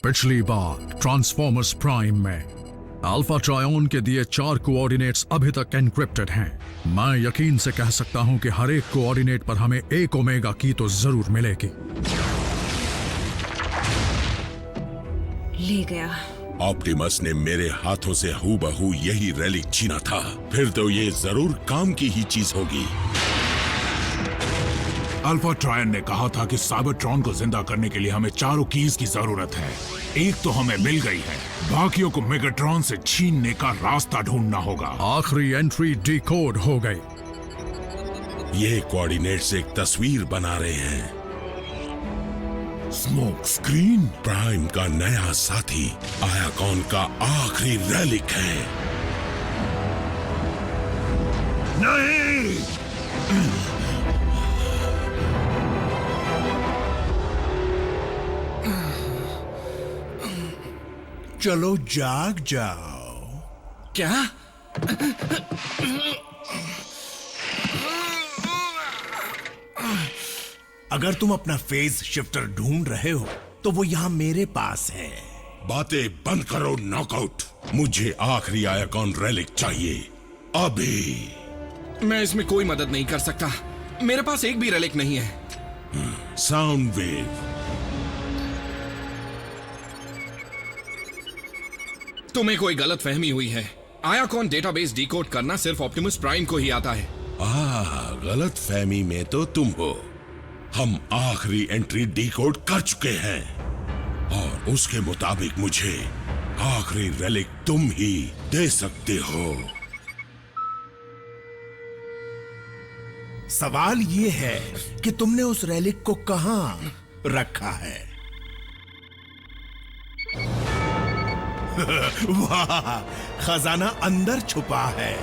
पिछली बार transformers prime में alpha ट्रायन के दिए 4 कोऑर्डिनेट्स अभी तक एनक्रिप्टेड हैं। मैं यकीन से कह सकता हूं कि हर एक कोऑर्डिनेट पर हमें एक ओमेगा की तो जरूर मिलेगी। ले गया। ऑप्टिमस ने मेरे हाथों से हूबहू यही रेलिक छीना था, फिर तो ये जरूर काम की ही चीज होगी। अल्फा ट्रायन ने कहा था कि साइबरट्रॉन को जिंदा करने के लिए हमें 4 कीज की जरूरत है। एक तो हमें मिल गई है, बाकियों को मेगाट्रॉन से छीनने का रास्ता ढूंढना होगा। आखिरी एंट्री डिकोड हो गई। ये कोऑर्डिनेट्स एक तस्वीर बना रहे हैं। स्मोक स्क्रीन प्राइम का नया साथी आयाकॉन का आखिरी रेलिक है। नहीं, चलो जाग जाओ। क्या? अगर तुम अपना फेज शिफ्टर ढूंढ रहे हो तो वो यहाँ मेरे पास है। बातें बंद करो नॉकआउट। मुझे आखिरी आयाकॉन रेलिक चाहिए अभी। मैं इसमें कोई मदद नहीं कर सकता। मेरे पास एक भी रेलिक नहीं है। Sound wave. तुम्हें कोई गलत फहमी हुई है। आयाकॉन डेटाबेस डिकोड करना सिर्फ ऑप्टिमस प्राइम को ही आता है। गलत फहमी में तो तुम हो। हम आखिरी एंट्री डिकोड कर चुके हैं और उसके मुताबिक मुझे आखिरी रेलिक तुम ही दे सकते हो। सवाल ये है कि तुमने उस रेलिक को कहां रखा है? वाह, खजाना अंदर छुपा है।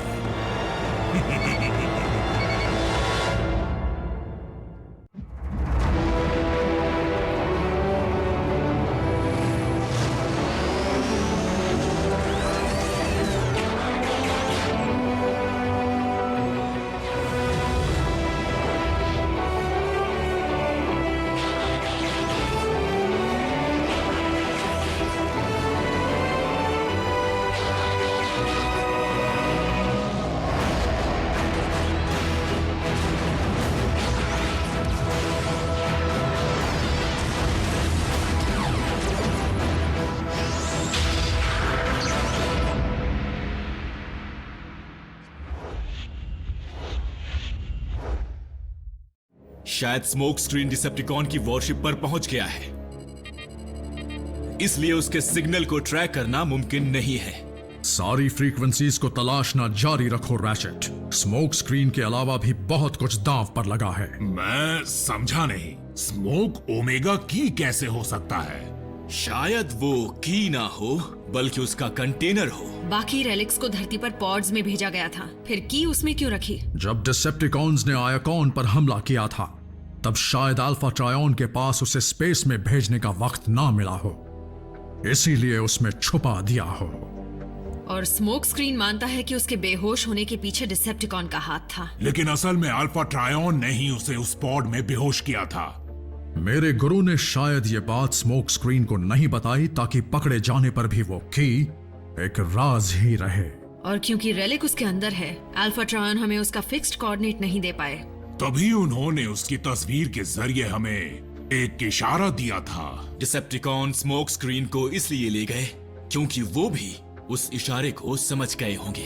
शायद स्मोक स्क्रीन डिसेप्टिकॉन की वॉरशिप पर पहुंच गया है, इसलिए उसके सिग्नल को ट्रैक करना मुमकिन नहीं है। सारी फ्रीक्वेंसीज को तलाशना जारी रखो रैचेट। स्मोक स्क्रीन के अलावा भी बहुत कुछ दांव पर लगा है। मैं समझा नहीं। स्मोक ओमेगा की कैसे हो सकता है? शायद वो की ना हो बल्कि उसका कंटेनर हो। बाकी रेलिक्स को धरती पर पॉड्स में भेजा गया था, फिर की उसमें क्यों रखी? जब डिसेप्टिकॉन्स ने आयाकॉन पर हमला किया था तब शायद अल्फा ट्रायन के पास उसे स्पेस में भेजने का वक्त ना मिला हो, इसीलिए उसमें छुपा दिया हो। और स्मोक स्क्रीन मानता है कि उसके बेहोश होने के पीछे डिसेप्टिकॉन का हाथ था। लेकिन असल में अल्फा ट्रायन ने ही उसे उस पॉड में बेहोश किया था। मेरे गुरु ने शायद ये बात स्मोक स्क्रीन को नहीं बताई ताकि पकड़े जाने पर भी वो की एक राज ही रहे। और क्योंकि रेलिक उसके अंदर है, अल्फा ट्रायन हमें उसका फिक्स्ड कोऑर्डिनेट नहीं दे पाए। तभी उन्होंने उसकी तस्वीर के जरिए हमें एक इशारा दिया था। डिसेप्टिकॉन स्मोक स्क्रीन को इसलिए ले गए क्योंकि वो भी उस इशारे को समझ गए होंगे।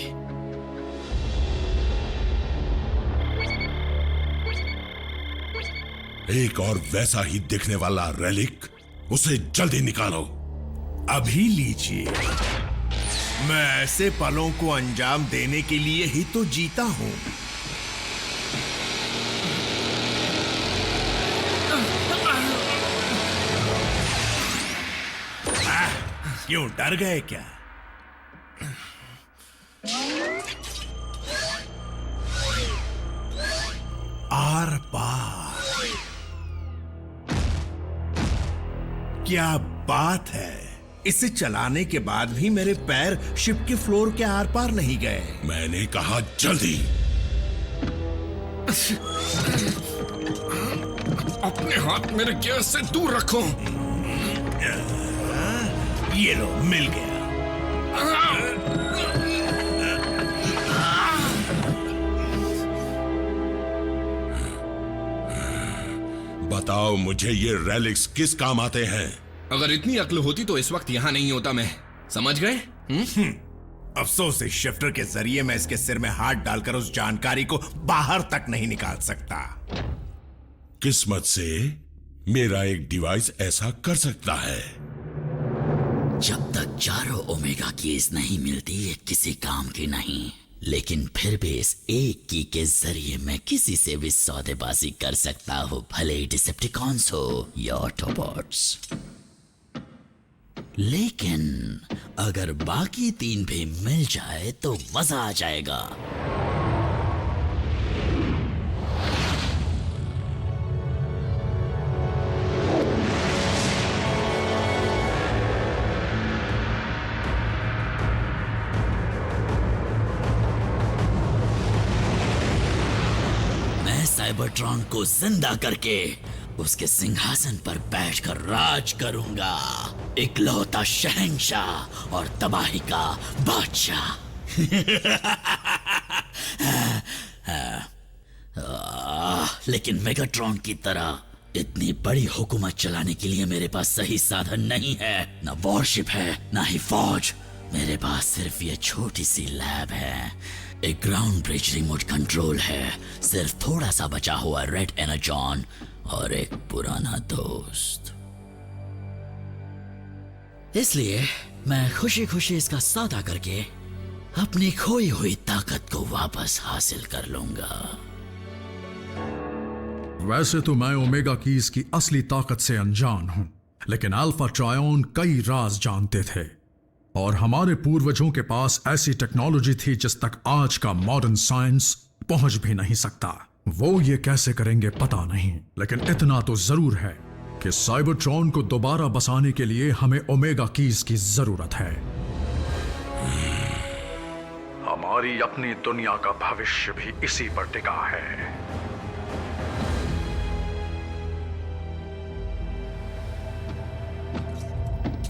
एक और वैसा ही दिखने वाला रेलिक, उसे जल्दी निकालो। अभी लीजिए। मैं ऐसे पलों को अंजाम देने के लिए ही तो जीता हूं। क्यों डर गए क्या? आर पार। क्या बात है! इसे चलाने के बाद भी मेरे पैर शिप के फ्लोर के आर पार नहीं गए। मैंने कहा जल्दी। अपने हाथ मेरे गियर से दूर रखो। ये लो, मिल गया। बताओ मुझे, ये रेलिक्स किस काम आते हैं? अगर इतनी अक्ल होती तो इस वक्त यहाँ नहीं होता मैं। समझ गए? अफसोस इस शिफ्टर के जरिए मैं इसके सिर में हाथ डालकर उस जानकारी को बाहर तक नहीं निकाल सकता। किस्मत से मेरा एक डिवाइस ऐसा कर सकता है। जब तक चारों ओमेगा कीज नहीं मिलती ये किसी काम की नहीं, लेकिन फिर भी इस एक की के जरिए मैं किसी से भी सौदेबाजी कर सकता हूँ, भले ही डिसेप्टिकॉन्स हो या ऑटोबॉट्स। लेकिन अगर बाकी तीन भी मिल जाए तो मजा आ जाएगा। साइबरट्रॉन को जिंदा करके उसके सिंहासन पर बैठकर राज करूंगा, इकलौता शहंशाह और तबाही का बादशाह। लेकिन मेगाट्रॉन की तरह इतनी बड़ी हुकूमत चलाने के लिए मेरे पास सही साधन नहीं है। ना वॉरशिप है, ना ही फौज। मेरे पास सिर्फ ये छोटी सी लैब है, एक ग्राउंड ब्रिज रिमोट कंट्रोल है, सिर्फ थोड़ा सा बचा हुआ रेड एनर्जॉन और एक पुराना दोस्त। इसलिए मैं खुशी खुशी इसका सौदा करके अपनी खोई हुई ताकत को वापस हासिल कर लूंगा। वैसे तो मैं ओमेगा कीज की असली ताकत से अनजान हूं, लेकिन अल्फा ट्रायन कई राज जानते थे और हमारे पूर्वजों के पास ऐसी टेक्नोलॉजी थी जिस तक आज का मॉडर्न साइंस पहुंच भी नहीं सकता। वो ये कैसे करेंगे पता नहीं, लेकिन इतना तो जरूर है कि साइबरट्रॉन को दोबारा बसाने के लिए हमें ओमेगा कीज की जरूरत है। हमारी अपनी दुनिया का भविष्य भी इसी पर टिका है।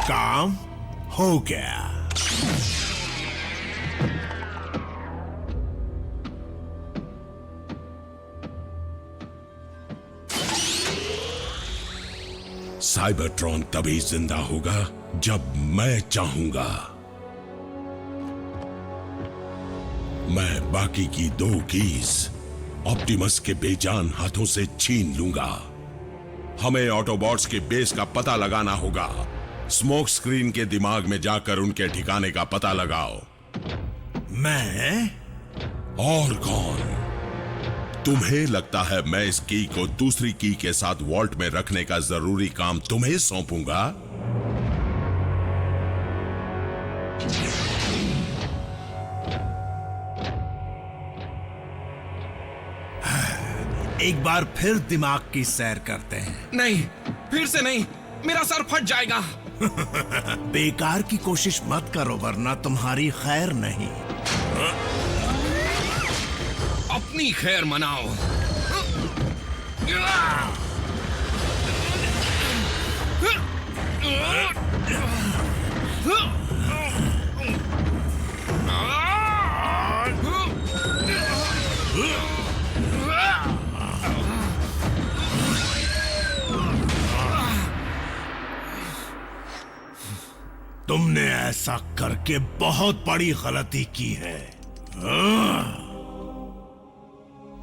काम हो गया। साइबरट्रॉन तभी जिंदा होगा जब मैं चाहूंगा। मैं बाकी की दो कीज ऑप्टिमस के बेजान हाथों से छीन लूंगा। हमें ऑटोबॉट्स के बेस का पता लगाना होगा। स्मोक स्क्रीन के दिमाग में जाकर उनके ठिकाने का पता लगाओ। मैं? और कौन? तुम्हें लगता है मैं इस की को दूसरी की के साथ वॉल्ट में रखने का जरूरी काम तुम्हें सौंपूंगा? एक बार फिर दिमाग की सैर करते हैं। नहीं, फिर से नहीं, मेरा सर फट जाएगा। बेकार की कोशिश मत करो वरना तुम्हारी खैर नहीं। अपनी खैर मनाओ। तुमने ऐसा करके बहुत बड़ी गलती की है।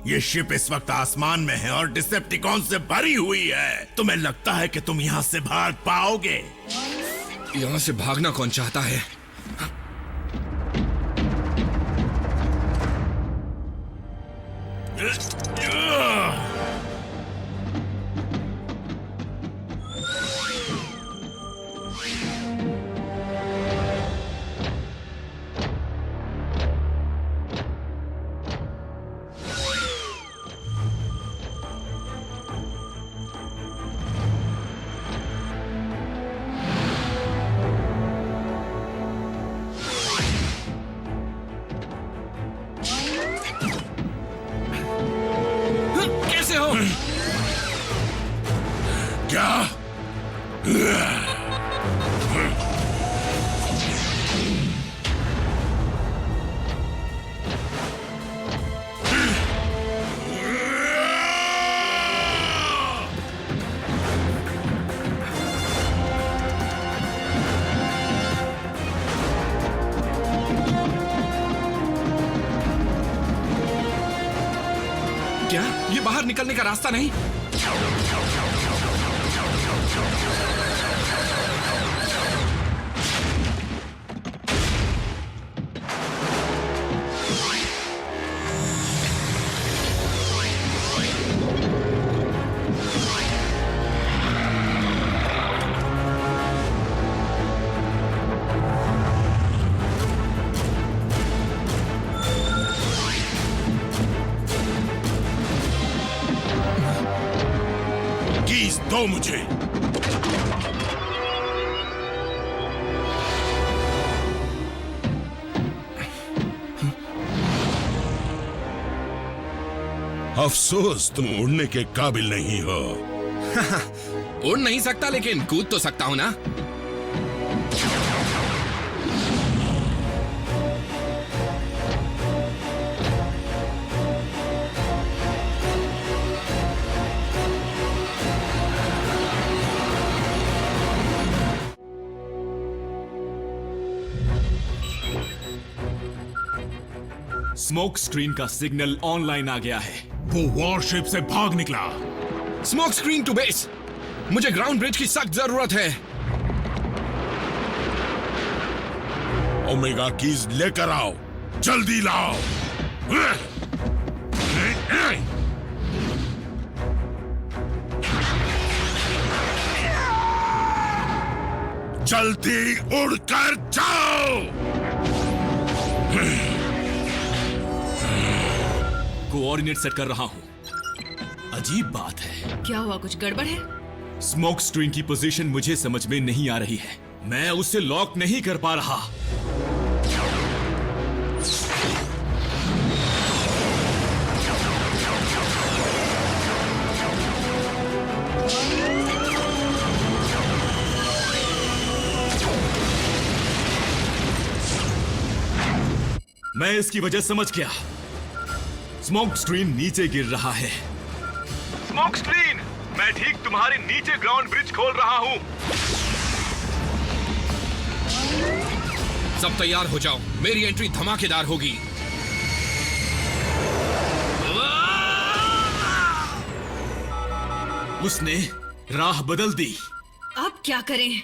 ये शिप इस वक्त आसमान में है और डिसेप्टिकॉन से भरी हुई है। तुम्हें लगता है कि तुम यहां से भाग पाओगे? यहां से भागना कौन चाहता है? बाहर निकलने का रास्ता नहीं? कीज दो मुझे। अफसोस तुम उड़ने के काबिल नहीं हो। उड़ नहीं सकता लेकिन कूद तो सकता हूं ना। स्मोक स्क्रीन का सिग्नल ऑनलाइन आ गया है। वो वॉरशिप से भाग निकला। Smoke screen to base. मुझे ग्राउंड ब्रिज की सख्त जरूरत है। ओमेगा कीज लेकर आओ, जल्दी लाओ। जल्दी उड़कर जाओ। कोऑर्डिनेट सेट कर रहा हूं। अजीब बात है। क्या हुआ, कुछ गड़बड़ है? स्मोक स्क्रीन की पोजीशन मुझे समझ में नहीं आ रही है। मैं उसे लॉक नहीं कर पा रहा। मैं इसकी वजह समझ गया। स्मोक स्क्रीन नीचे गिर रहा है। स्मोक स्क्रीन, मैं ठीक तुम्हारे नीचे ग्राउंड ब्रिज खोल रहा हूं। सब तैयार हो जाओ, मेरी एंट्री धमाकेदार होगी। उसने राह बदल दी। अब क्या करें?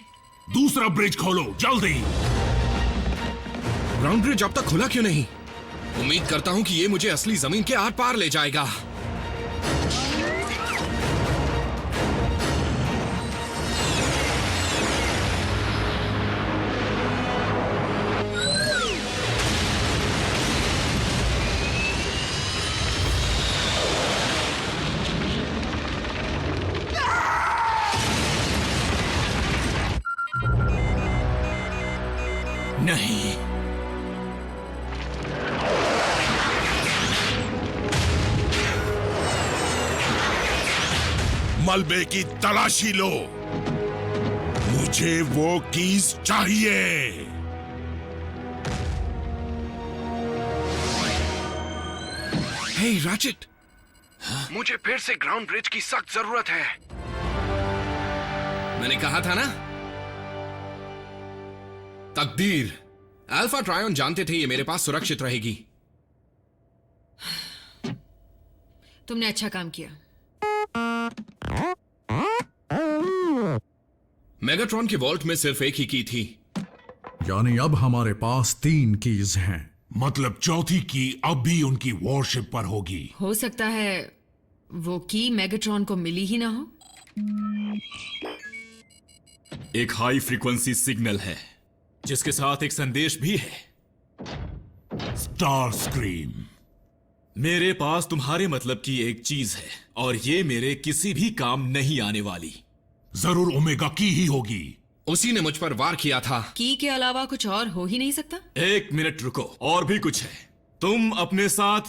दूसरा ब्रिज खोलो, जल्दी। ग्राउंड ब्रिज अब तक खुला क्यों नहीं? उम्मीद करता हूं कि ये मुझे असली जमीन के आर पार ले जाएगा। नहीं, मलबे की तलाशी लो, मुझे वो कीज चाहिए। हे रैचेट, मुझे फिर से ग्राउंड ब्रिज की सख्त जरूरत है। मैंने कहा था ना। तकदीर, अल्फा ट्रायन जानते थे ये मेरे पास सुरक्षित रहेगी। तुमने अच्छा काम किया। मेगाट्रॉन के वॉल्ट में सिर्फ एक ही की थी। यानी अब हमारे पास 3 कीज हैं। मतलब चौथी की अब भी उनकी वॉरशिप पर होगी। हो सकता है वो की मेगाट्रॉन को मिली ही ना हो। एक हाई फ्रीक्वेंसी सिग्नल है जिसके साथ एक संदेश भी है। स्टार स्क्रीम, मेरे पास तुम्हारे मतलब की एक चीज है और ये मेरे किसी भी काम नहीं आने वाली। जरूर ओमेगा की ही होगी। उसी ने मुझ पर वार किया था। की के अलावा कुछ और हो ही नहीं सकता। एक मिनट रुको, और भी कुछ है। तुम अपने साथ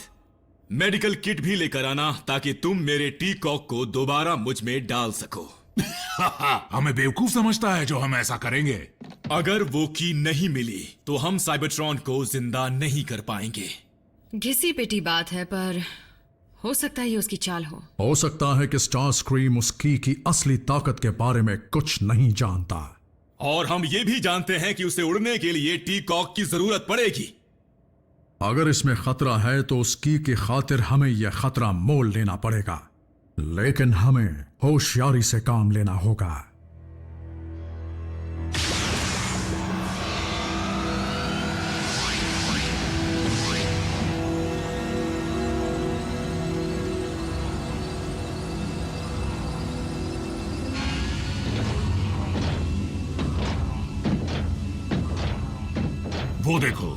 मेडिकल किट भी लेकर आना ताकि तुम मेरे टी कॉक को दोबारा मुझ में डाल सको। हमें बेवकूफ समझता है जो हम ऐसा करेंगे। अगर वो की नहीं मिली तो हम साइबरट्रॉन को जिंदा नहीं कर पाएंगे। घिसी पिटी बात है, पर हो सकता है ये उसकी चाल हो सकता है कि स्टार स्क्रीम उस की असली ताकत के बारे में कुछ नहीं जानता। और हम ये भी जानते हैं कि उसे उड़ने के लिए टी कॉक की जरूरत पड़ेगी। अगर इसमें खतरा है तो उस की खातिर हमें यह खतरा मोल लेना पड़ेगा। लेकिन हमें होशियारी से काम लेना होगा। वो देखो,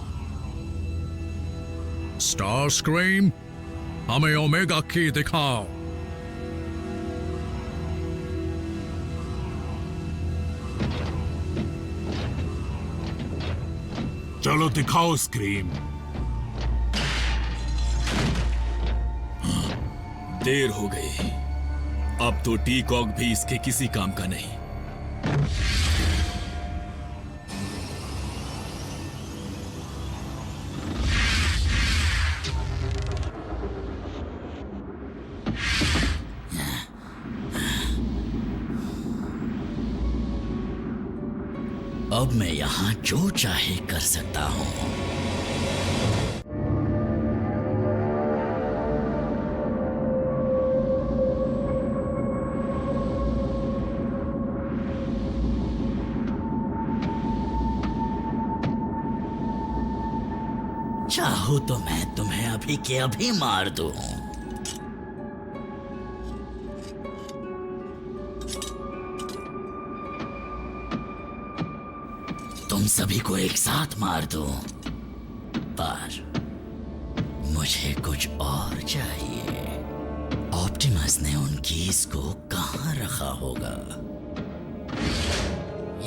स्टार स्क्रीम, हमें ओमेगा की दिखाओ। चलो दिखाओ स्क्रीम। देर हो गई। अब तो टीकॉक भी इसके किसी काम का नहीं। अब मैं यहां जो चाहे कर सकता हूं। चाहो तो मैं तुम्हें अभी के अभी मार दूं। तुम सभी को एक साथ मार दूं, पर मुझे कुछ और चाहिए। ऑप्टिमस ने उन कीज को कहां रखा होगा?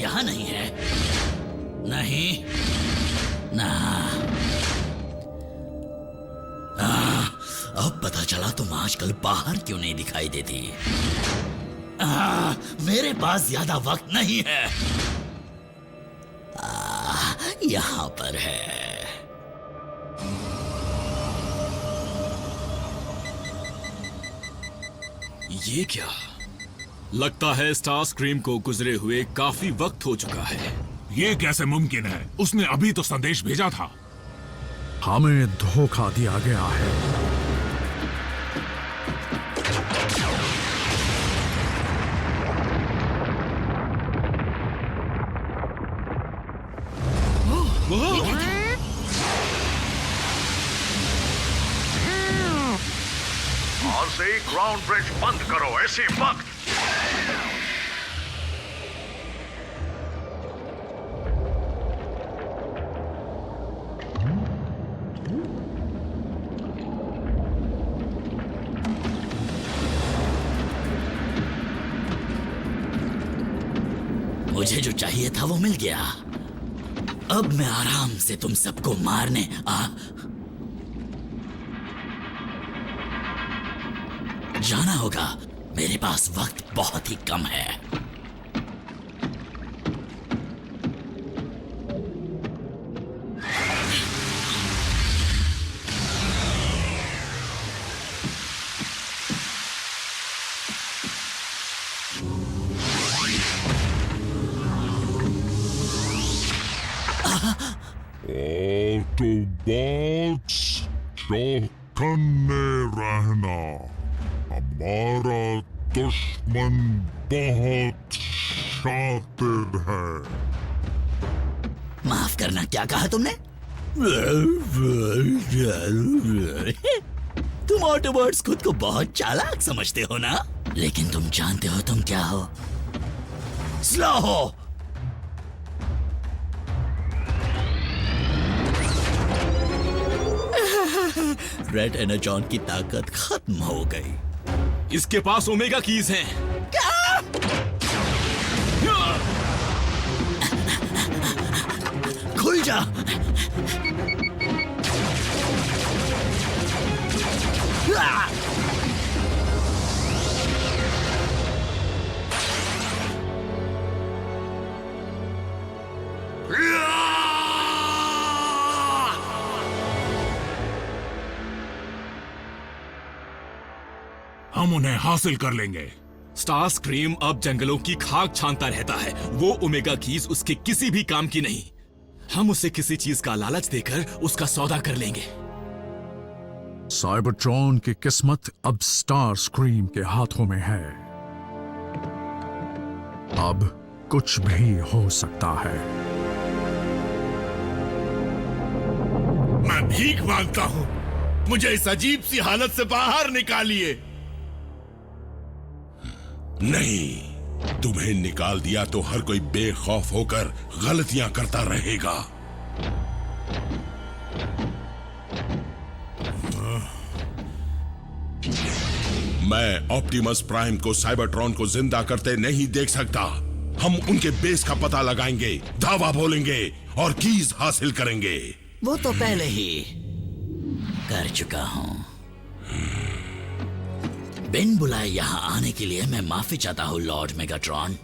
यहां नहीं है। नहीं ना। अब पता चला तुम आजकल बाहर क्यों नहीं दिखाई देती। मेरे पास ज्यादा वक्त नहीं है। यहां पर है। ये क्या? लगता है स्टार स्क्रीम को गुजरे हुए काफी वक्त हो चुका है। ये कैसे मुमकिन है? उसने अभी तो संदेश भेजा था। हमें धोखा दिया गया है। और से ही ग्राउंड ब्रिज बंद करो ऐसे वक्त। मुझे जो चाहिए था वो मिल गया। अब मैं आराम से तुम सबको मारने जाना होगा। मेरे पास वक्त बहुत ही कम है। ऑटोबॉट्स चौकन्ने रहना, हमारा दुश्मन बहुत शातिर है। माफ करना, क्या कहा तुमने? तुम ऑटोबॉट्स खुद को बहुत चालाक समझते हो ना? लेकिन तुम जानते हो तुम क्या हो? स्लो हो। रेड एनर्जॉन की ताकत खत्म हो गई। इसके पास ओमेगा कीज हैं। खुल जा। हम उन्हें हासिल कर लेंगे। स्टार स्क्रीम अब जंगलों की खाक छानता रहता है। वो ओमेगा कीज उसके किसी भी काम की नहीं। हम उसे किसी चीज का लालच देकर उसका सौदा कर लेंगे। साइबरट्रॉन की किस्मत अब स्टार स्क्रीम के हाथों में है। अब कुछ भी हो सकता है। मैं भीख मांगता हूं, मुझे इस अजीब सी हालत से बाहर निकालिए। नहीं, तुम्हें निकाल दिया तो हर कोई बेखौफ होकर गलतियां करता रहेगा। मैं ऑप्टिमस प्राइम को साइबरट्रॉन को जिंदा करते नहीं देख सकता। हम उनके बेस का पता लगाएंगे, धावा बोलेंगे और कीज हासिल करेंगे। वो तो पहले ही कर चुका हूं। बिन बुलाए यहां आने के लिए मैं माफी चाहता हूं लॉर्ड मेगाट्रॉन।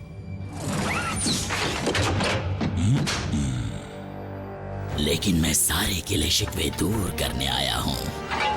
लेकिन मैं सारे गिले शिकवे दूर करने आया हूं।